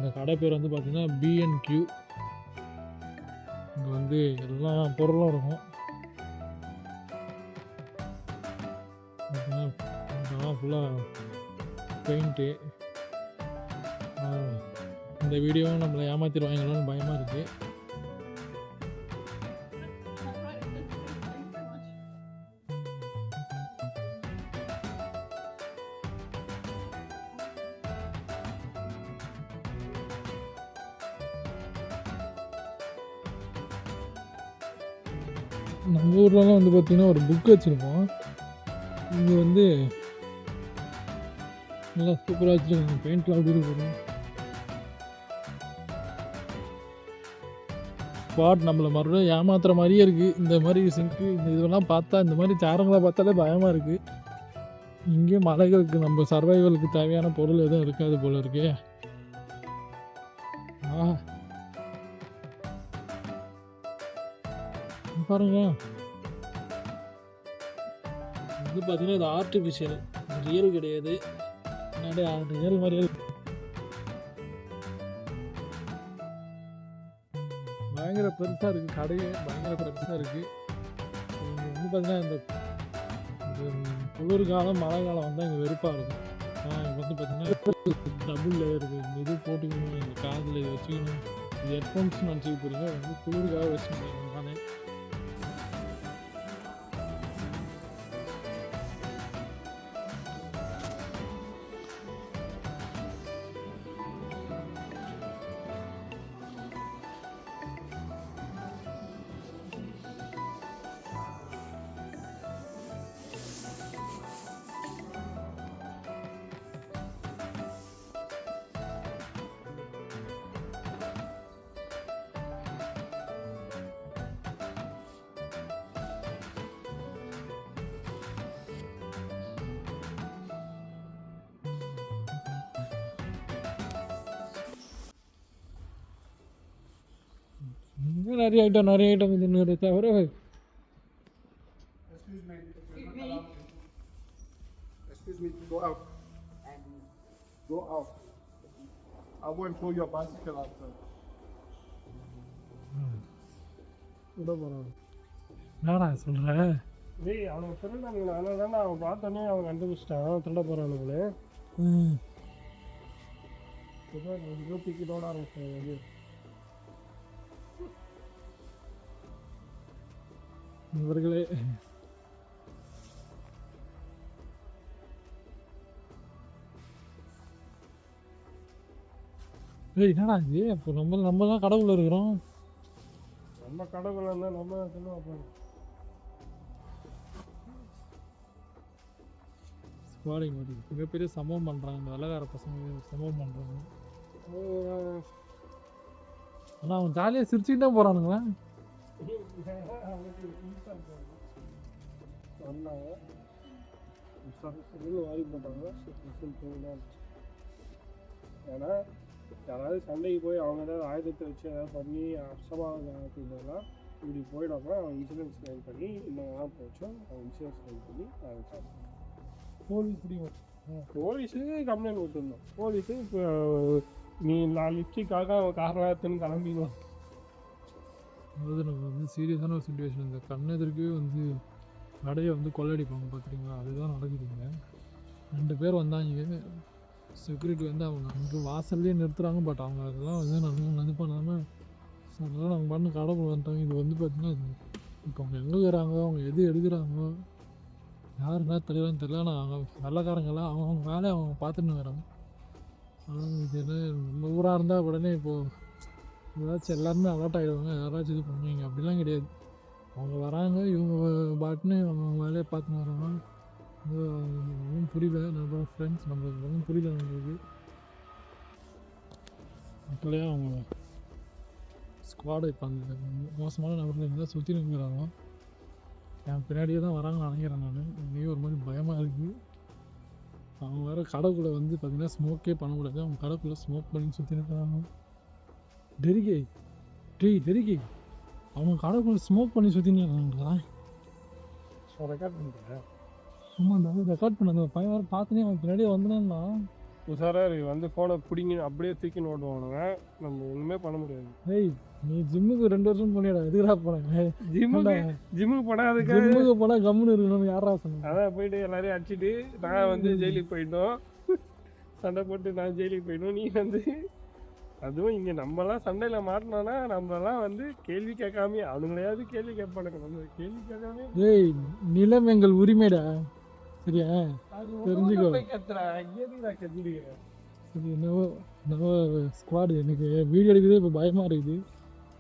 இந்த கடை பேர் வந்து பார்த்தீங்கன்னா B&Q. இங்கே வந்து எல்லா பொருளும் இருக்கும். பார்த்தீங்கன்னா ஃபுல்லாக பெயிண்ட்டு. இந்த வீடியோவும் நம்மளை ஏமாற்றிடுவாங்களோன்னு பயமாக இருக்குது. நம்ம ஊர்லலாம் வந்து பார்த்திங்கன்னா ஒரு புக் வச்சுருப்போம். இங்கே வந்து நல்லா சூப்பராக வச்சுருக்காங்க. பெயிண்ட்லாம் அப்படி இருக்கும். ஸ்பாட் நம்மளை மறுபடியும் ஏமாத்துற மாதிரியே இருக்குது. இந்த மாதிரி சிங்க்கு இந்த இதெல்லாம் பார்த்தா, இந்த மாதிரி சேரங்களை பார்த்தாலே பயமாக இருக்குது. இங்கே மலைகளுக்கு நம்ம சர்வைவலுக்கு தேவையான பொருள் எதுவும் இருக்காது போல இருக்கே. பாருங்க, இது பார்த்தீங்கன்னா இது ஆர்டிஃபிஷியல், ரியல் கிடையாது. ரியல் மாதிரியே பயங்கர பெருசாக இருக்குது. கடையே பயங்கர பெருசாக இருக்குது. வந்து பார்த்தீங்கன்னா இந்த குளிர்காலம் மழை காலம் வந்தால் இங்கே வெறுப்பாக இருக்கும். இங்கே வந்து பார்த்தீங்கன்னா டபுள் லேயர் இது போட்டுக்கணும், இந்த காதில் இதை வச்சுக்கணும். இது ஹெட்ஃபோன்ஸ்னு நினச்சிக்க போகிறீங்க, வந்து குளிர்காக வச்சுக்கணும் தானே. நிறைய ஐட்டம் இது தவிர. Excuse me, go out. Go out. I won't pull your bicycle out, sir. என்னடா சொல்ற? டேய், அவனுக்கு திருடானுங்களே, அதனால தான் அவன் பார்த்தோன்னே அவன் கண்டுபிடிச்சிட்டான் திருட போகிறானுங்களே. தூக்கிட்டோட ஆரம்பிச்சாங்க. இவர்களே என்னடா இது? அப்போ நம்ம தான் கடவுள் இருக்கிறோம். நம்ம கடவுள் இருந்தால் நம்ம சொல்லுவோம். மிகப்பெரிய சம்பவம் பண்ணுறாங்க இந்த வெள்ளக்கார பசங்க, சம்பவம் பண்ணுறாங்க. ஆனால் அவன் ஜாலியாக சிரிச்சுக்கிட்டே போகிறானுங்களா? வாரி போட்டாங்க. ஏன்னா யாராவது சண்டைக்கு போய் அவங்க ஏதாவது ஆயுதத்தை வச்சு ஏதாவது பண்ணி அசமானதுலாம் இப்படி போயிடாம அவன் இன்சூரன்ஸ் கிளைம் பண்ணி இன்னும் போச்சோம். அவன் இன்சூரன்ஸ் கிளைம் பண்ணி போலீஸுக்கு கம்ப்ளைண்ட் கொடுத்துருந்தோம். போலீஸு இப்போ நீ நான் லிப்ஸ்டிக்காக அவன் காரணம் எடுத்துன்னு கிளம்பிடுவான். அதாவது நம்ம வந்து சீரியஸான ஒரு சுச்சுவேஷன். இந்த கண்ணெதிர்க்கே வந்து கடையை வந்து கொள்ளடிப்பாங்க பார்த்துருங்களா? அதுதான் நடக்குதுங்க. 2 பேர் வந்தாங்க. செக்யூரிட்டி வந்து அவங்க அங்கே வாசல்லே நிறுத்துகிறாங்க. பட் அவங்க அதெல்லாம் வந்து நம்ம இது பண்ணாமல் அதெல்லாம் நாங்கள் பண்ண கடை வந்துட்டாங்க. இது வந்து பார்த்திங்கன்னா இப்போ அவங்க எங்கே இருக்கிறாங்க, அவங்க எது எடுக்கிறாங்க, யார் என்ன தெரியலன்னு தெரியல. ஆனால் அவங்க வெள்ளைக்காரங்கெல்லாம் அவங்க வேலையை அவங்க பார்த்துன்னு வராங்க. ஆனால் இது என்ன நம்ம ஊராக இருந்தால் உடனே இப்போது ஏதாச்சும் எல்லாருமே அலர்ட் ஆகிடுவாங்க, யாராச்சும் இது பண்ணுவீங்க. அப்படிலாம் கிடையாது. அவங்க வராங்க, இவங்க பாட்டுன்னு அவங்க வேலையை பார்த்துன்னு வராங்க. ஒன்றும் புரியல நம்ம ஃப்ரெண்ட்ஸ், நம்மளுக்கு ஒன்றும் புரியல. நம்மளுக்கு மக்களே அவங்க ஸ்குவாடு இப்போ அந்த மோசமான நபர்கள் எங்கே சுற்றி நிற்கிறாங்க. என் பின்னாடியே தான் வராங்கன்னு நினைக்கிறேன். நான் இங்கேயும் ஒரு மாதிரி பயமாக இருக்குது. அவங்க வேறு கடைக்குள்ளே வந்து பார்த்திங்கன்னா ஸ்மோக்கே பண்ணக்கூடாது. அவங்க கடைக்குள்ளே ஸ்மோக் பண்ணி சுற்றி நிற்கிறாங்க. டெரிகே அவங்க கடைக்குள்ளே ஸ்மோக் பண்ணி சுற்றி நிற்கிறாங்களா? ரெக்கார்ட் பண்ணுறேன். சும்மா அந்த ரெக்கார்ட் பண்ண அந்த பையன் வேறு பார்த்துனே அவன் பின்னாடியே வந்தேன்னா உஷாராக இருக்கு. வந்து ஃபோனை பிடிங்கி அப்படியே தூக்கி ஓடுவானுங்க. நம்ம ஒன்றுமே பண்ண முடியாது. ஏய் நீ ஜிம்முக்கு 2 வருஷம் போனியடா, எதுக்குடா போனேன்? ஜிம்முக்கு போனால் அதுக்கு ஜிம்முக்கு போனால் கம்முன்னு இருக்கணும்னு யாரா சொன்னாங்க? அதான் போயிட்டு எல்லாரையும் அடிச்சுட்டு நான் வந்து ஜெயிலுக்கு போயிட்டோம். சண்டை போட்டு நான் ஜெயிலுக்கு போயிட்டோம். நீ வந்து அதுவும் இங்கே நம்மலாம் சண்டையில் மாட்டினோன்னா நம்மளாம் வந்து கேள்வி கேட்காமே அவனுங்களையாவது கேள்வி கேட்பானுங்க. நம்ம கேள்வி கேட்காமே ஏய் நிலம் எங்கள் உரிமைடா, சரியா? தெரிஞ்சுக்கோ. சரி, நம்ம ஸ்குவாடு எனக்கு வீடியோ எடுக்கிறதே இப்போ பயமாக இருக்குது.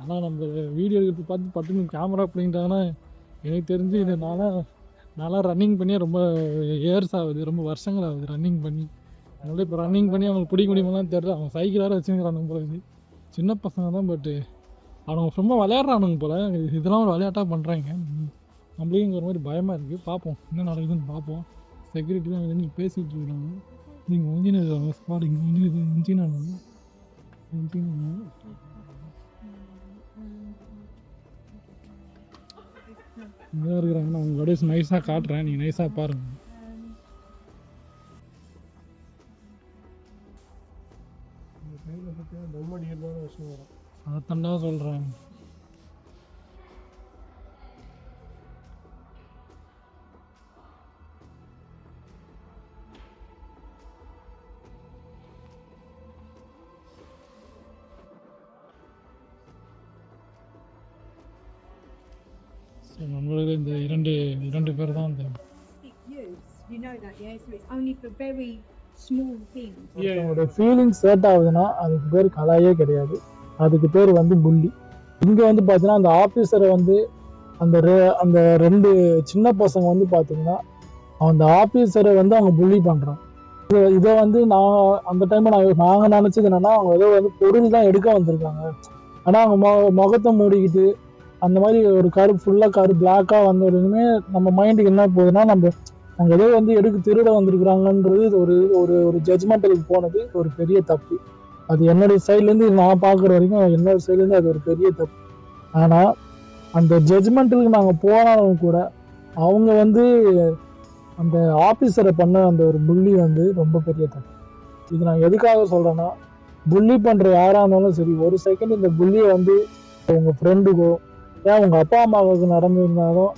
ஆனால் நம்ம வீடியோ எடுக்கிறது பார்த்து பட்டுன்னு கேமரா அப்படின்ட்டாங்கன்னா எனக்கு தெரிஞ்சு இது நான்லாம் ரன்னிங் பண்ணி ரொம்ப இயர்ஸ் ஆகுது, ரொம்ப வருஷங்கள் ஆகுது ரன்னிங் பண்ணி. அதனால இப்போ ரன்னிங் பண்ணி அவங்களுக்கு பிடிக்க முடியுமாலாம் தெரியல. அவங்க சைக்கிள் வேறு வச்சுக்கிறானுங்க போல. இது சின்ன பசங்க தான், பட்டு அவனுங்க சும்மா விளையாடுறானுங்க போல. இதெல்லாம் ஒரு விளையாட்டாக பண்ணுறாங்க. நம்மளையும் இங்கே ஒரு மாதிரி பயமாக இருக்குது. பார்ப்போம் என்ன நடக்குதுன்னு பார்ப்போம். செக்யூரிட்டி தான் வந்து பேசிகிட்டு இருக்காங்க. இங்கே இன்ஜின் இருக்காங்க, ஸ்குவாட் இங்கே இன்ஜின் இங்கே இருக்கிறாங்க. நான் உங்கள் கடைசி நைஸாக காட்டுறேன், நீங்கள் நைஸாக பாருங்கள். அதைத்தண்டா சொல்கிறேன். நண்பர்களே, இந்த இரண்டு பேர் தான் இந்த You know that, yeah? So it's only for very small things. அவங்களோட ஃபீலிங்ஸ் ஹர்ட் ஆகுதுன்னா அதுக்கு பேர் கலாயே கிடையாது, அதுக்கு பேர் வந்து புள்ளி. இங்கே வந்து பார்த்தீங்கன்னா அந்த ஆஃபீஸரை வந்து அந்த 2 சின்ன பசங்க வந்து பார்த்தீங்கன்னா அந்த ஆஃபீஸரை வந்து அவங்க புள்ளி பண்ணுறாங்க. இதை வந்து நான் அந்த டைமில் நாங்கள் நினச்சது என்னென்னா அவங்க ஏதோ வந்து பொருள் தான் எடுக்க வந்திருக்காங்க. ஆனால் அவங்க முகத்தை மூடிக்கிட்டு அந்த மாதிரி ஒரு ஃபுல்லாக பிளாக்காக வந்ததுமே நம்ம மைண்டுக்கு என்ன போகுதுன்னா அவங்க ஏதோ வந்து திருட வந்திருக்கிறாங்கன்றது ஒரு ஒரு ஒரு ஜட்ஜ்மெண்டலுக்கு போனது ஒரு பெரிய தப்பு. அது என்னுடைய சைட்லேருந்து நான் பார்க்குற வரைக்கும் என்னோட சைட்லேருந்து அது ஒரு பெரிய தப்பு. ஆனால் அந்த ஜட்ஜ்மெண்டலுக்கு நாங்கள் போனாலும் கூட அவங்க வந்து அந்த ஆஃபீஸரை பண்ண அந்த ஒரு புள்ளி வந்து ரொம்ப பெரிய தப்பு. இது நான் எதுக்காக சொல்கிறேன்னா, புள்ளி பண்ணுற யாராக இருந்தாலும் சரி, ஒரு செகண்ட் இந்த புள்ளியை வந்து உங்கள் ஃப்ரெண்டுக்கோ ஏன் உங்கள் அப்பா அம்மாவுக்கு நடந்திருந்தாலும்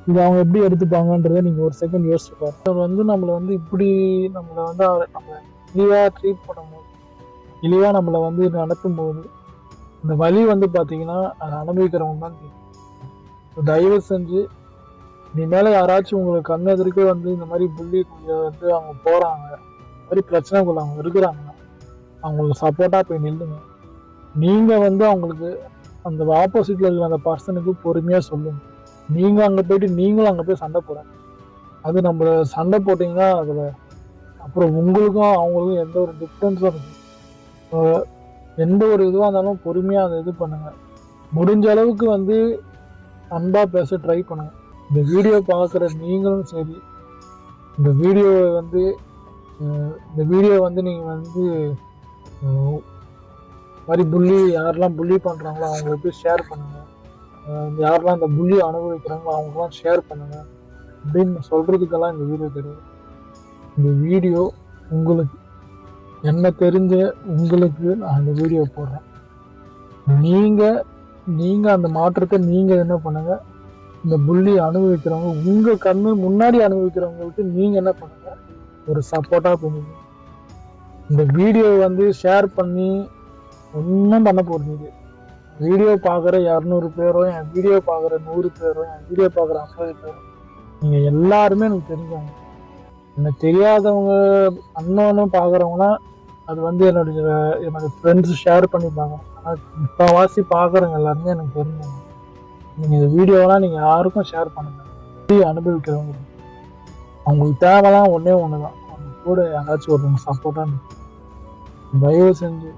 இது அவங்க எப்படி எடுத்துப்பாங்கன்றதை நீங்கள் ஒரு செகண்ட் யோசிச்சுப்பாரு. அவர் வந்து நம்மளை வந்து இப்படி நம்மளை வந்து நம்ம இழிவாக ட்ரீட் பண்ணும்போது, இழிவாக நம்மளை வந்து நடத்தும் போது இந்த வலி வந்து பார்த்தீங்கன்னா அதை அனுபவிக்கிறவங்க தான் தெரியும். தயவு செஞ்சு இனிமேல் யாராச்சும் உங்களுக்கு கண்ணெதிர்க்கு வந்து இந்த மாதிரி புள்ளி வந்து அவங்க போகிறாங்க, இந்த மாதிரி பிரச்சனைக்குள்ள அவங்க இருக்கிறாங்கன்னா அவங்களுக்கு சப்போர்ட்டாக போய் நில்லுங்க. நீங்கள் வந்து அவங்களுக்கு அந்த ஆப்போசிட்டில் இருக்கிற அந்த பர்சனுக்கு பொறுமையாக சொல்லுங்க. நீங்கள் அங்கே போயிட்டு நீங்களும் அங்கே போய் சண்டை போடுங்க. அது நம்மளை சண்டை போட்டிங்கன்னா அதில் அப்புறம் உங்களுக்கும் அவங்களுக்கும் எந்த ஒரு டிஃப்ரென்ஸும் இருக்குது. எந்த ஒரு இதுவாக இருந்தாலும் பொறுமையாக அதை இது பண்ணுங்கள். முடிஞ்ச அளவுக்கு வந்து அன்பாக பேச ட்ரை பண்ணுங்கள். இந்த வீடியோ பார்க்குற நீங்களும் சரி, இந்த வீடியோவை வந்து நீங்கள் வந்து மாதிரி யாரெல்லாம் புள்ளி பண்ணுறாங்களோ அவங்களுக்கு போய் ஷேர் பண்ணுங்கள். யாரெல்லாம் இந்த புள்ளி அனுபவிக்கிறாங்களோ அவங்களாம் ஷேர் பண்ணுங்கள் அப்படின்னு சொல்கிறதுக்கெல்லாம் இந்த வீடியோ தெரியும். இந்த வீடியோ உங்களுக்கு என்ன தெரிஞ்ச உங்களுக்கு நான் இந்த வீடியோ போடுறேன். நீங்கள் அந்த மாற்றத்தை நீங்கள் என்ன பண்ணுங்கள், இந்த புள்ளி அனுபவிக்கிறவங்க உங்கள் கண்ணு முன்னாடி அனுபவிக்கிறவங்களுக்கு நீங்கள் என்ன பண்ணுங்கள், ஒரு சப்போர்ட்டாக பண்ணுங்க. இந்த வீடியோ வந்து ஷேர் பண்ணி ஒன்றும் பண்ண போகிறது. வீடியோ பார்க்குற 200 பேரோ, என் வீடியோ பார்க்குற 100 பேரோ, என் வீடியோ பார்க்குற 50 பேரோ, நீங்கள் எல்லாருமே எனக்கு தெரிஞ்சவங்க. எனக்கு தெரியாதவங்க அன்னோன்னும் பார்க்குறவங்கன்னா அது வந்து என்னோட ஃப்ரெண்ட்ஸ் ஷேர் பண்ணிப்பாங்க. ஆனால் முக்கால்வாசி பார்க்குறவங்க எல்லாருமே எனக்கு தெரிஞ்சவங்க. நீங்கள் இந்த வீடியோலாம் நீங்கள் யாருக்கும் ஷேர் பண்ணுங்கள். அனுபவிக்கிறவங்க அவங்களுக்கு தேவைலாம் ஒன்று தான், அவங்க கூட யாராச்சும் ஒருத்தவங்க சப்போர்ட்டாக தயவு செஞ்சு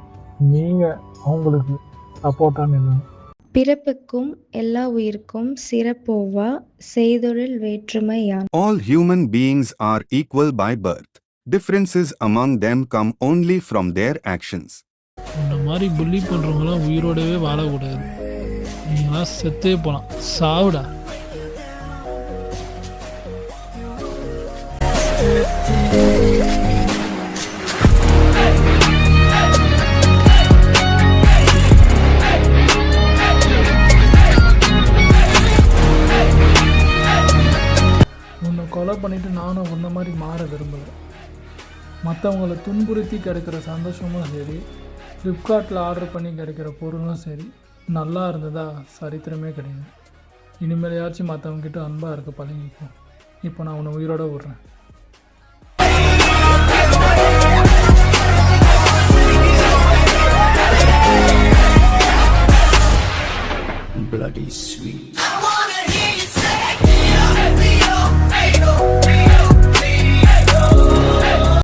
நீங்கள் அவங்களுக்கு சப்போர்ட்டாக நில்லுங்க. பிறப்புக்கும் எல்லா உயிர்க்கும் சிறப்போவா செய்தொழில் வேற்றுமையான். All human beings are equal by birth. Differences among them come only from their actions. இந்த மாதிரி புள்ளி பண்ணுறவங்களாம் உயிரோடவே வாழக்கூடாது. நீங்களாம் செத்தே போகலாம், சாவுடா. மற்றவங்கள துன்புறுத்தி கிடைக்கிற சந்தோஷமும் சரி, ஃப்ளிப்கார்ட்டில் ஆர்டர் பண்ணி கிடைக்கிற பொருளும் சரி நல்லா இருந்ததா சரித்திரமே கிடையாது. இனிமேலையாச்சும் மற்றவங்ககிட்ட அன்பாக இருக்க பழகிப்போம். இப்போ நான் உன்னை உயிரோட விட்றேன். Bloody sweet.